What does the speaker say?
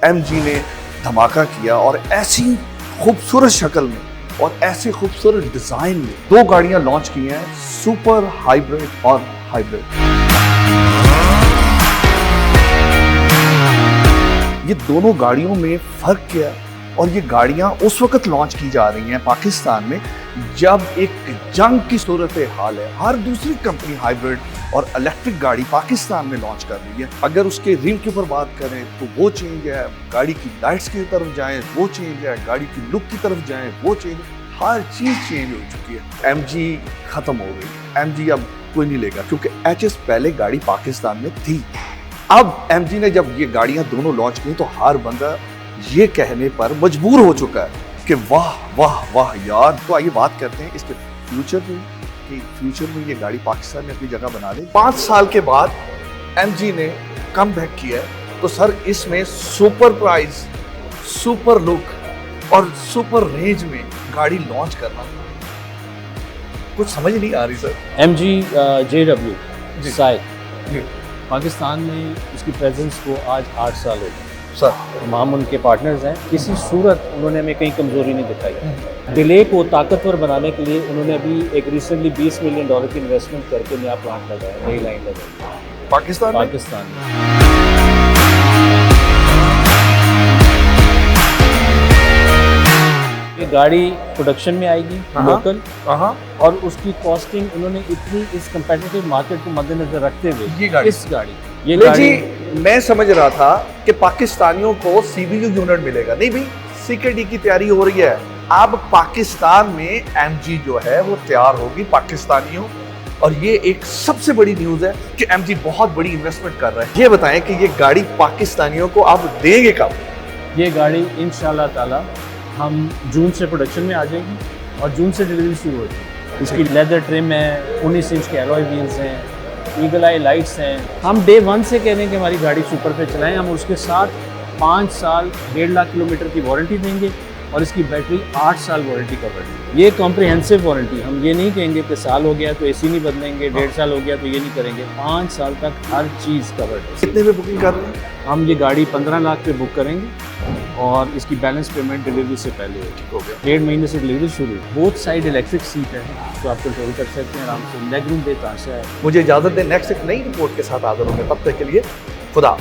MG ने धमाका किया और ऐसी खूबसूरत शक्ल में और ऐसे खूबसूरत डिजाइन में दो गाड़ियां लॉन्च की हैं, सुपर हाइब्रिड और हाइब्रिड। ये दोनों गाड़ियों में फर्क क्या है? और ये गाड़ियां उस वक्त लॉन्च की जा रही हैं पाकिस्तान में जब एक जंग की सूरत हाल है। हर दूसरी कंपनी हाइब्रिड और इलेक्ट्रिक गाड़ी पाकिस्तान में लॉन्च कर रही है। अगर उसके रिम के ऊपर बात करें तो वो चेंज है, गाड़ी की लाइट्स की तरफ जाएं वो चेंज है, गाड़ी की लुक की तरफ जाएं वो चेंज है, हर चीज चेंज हो चुकी है। एमजी खत्म हो गई, एमजी अब कोई नहीं लेगा क्योंकि एचएस पहले गाड़ी पाकिस्तान में थी। अब एमजी ने जब ये गाड़ियां दोनों लॉन्च की तो हर बंदा ये कहने पर मजबूर हो चुका है कि वाह वाह वाह यार। तो आइए बात करते हैं इसके फ्यूचर में कि फ्यूचर में ये गाड़ी पाकिस्तान में अपनी जगह बना ले। 5 साल के बाद एमजी ने कम बैक किया है तो सर इसमें सुपर प्राइस, सुपर लुक और सुपर रेंज में गाड़ी लॉन्च करना कुछ समझ नहीं आ रही सर। MG JW साइक पाकिस्तान में उसकी प्रेजेंस को आज 8 साल हो गए सर। हम उनके पार्टनर्स हैं, किसी सूरत उन्होंने हमें कहीं कमजोरी नहीं दिखाई। डिले को ताकतवर बनाने के लिए उन्होंने अभी एक रिसेंटली $20 मिलियन की इन्वेस्टमेंट करके नया प्लांट लगाया, नई लाइन लगाई पाकिस्तान में। ये गाड़ी प्रोडक्शन में आएगी लोकल, और उसकी कॉस्टिंग उन्होंने इतनी इस कंपेटिटिव मार्केट को मद्देनजर रखते हुए ये गाड़ी मैं समझ रहा था कि पाकिस्तानियों को सीबीयू यूनिट मिलेगा, नहीं भाई सीकेडी की तैयारी हो रही है। अब पाकिस्तान में एमजी जो है वो तैयार होगी पाकिस्तानियों, और ये एक सबसे बड़ी न्यूज़ है कि एमजी बहुत बड़ी इन्वेस्टमेंट कर रहा है। ये बताएं कि ये गाड़ी पाकिस्तानियों को आप देंगे कब? ये गाड़ी इंशाल्लाह ताला हम जून से प्रोडक्शन में आ जाएगी और जून से डिलीवरी शुरू हो जाएगी। इसकी लेदर ट्रिम है, 19 इंच के एलॉय व्हील्स हैं, ईगल आई लाइट्स हैं। हम डे 1 से कह रहे हैं कि हमारी गाड़ी सुपर पे चलाएं। हम उसके साथ 5 साल 1.5 लाख किलोमीटर की वारंटी देंगे और इसकी बैटरी 8 साल वारंटी कवर है। ये कॉम्प्रिहेंसिव वारंटी, हम ये नहीं कहेंगे कि साल हो गया तो एसी नहीं बदलेंगे, 1.5 साल हो गया तो ये नहीं करेंगे। 5 साल तक हर चीज़ कवर है। कितने में बुकिंग कर रहे हैं? हम ये गाड़ी 15 लाख पे बुक करेंगे और इसकी बैलेंस पेमेंट डिलीवरी से पहले हो गया। 1.5 महीने से डिलीवरी शुरू। बोथ साइड इलेक्ट्रिक सीट है तो आप कंट्रोल कर सकते हैं आराम से। लेग रूम बेतहाशा है। मुझे इजाजत दें, नेक्स्ट एक नई रिपोर्ट के साथ हाजिर होंगे। तब तक के लिए खुदा।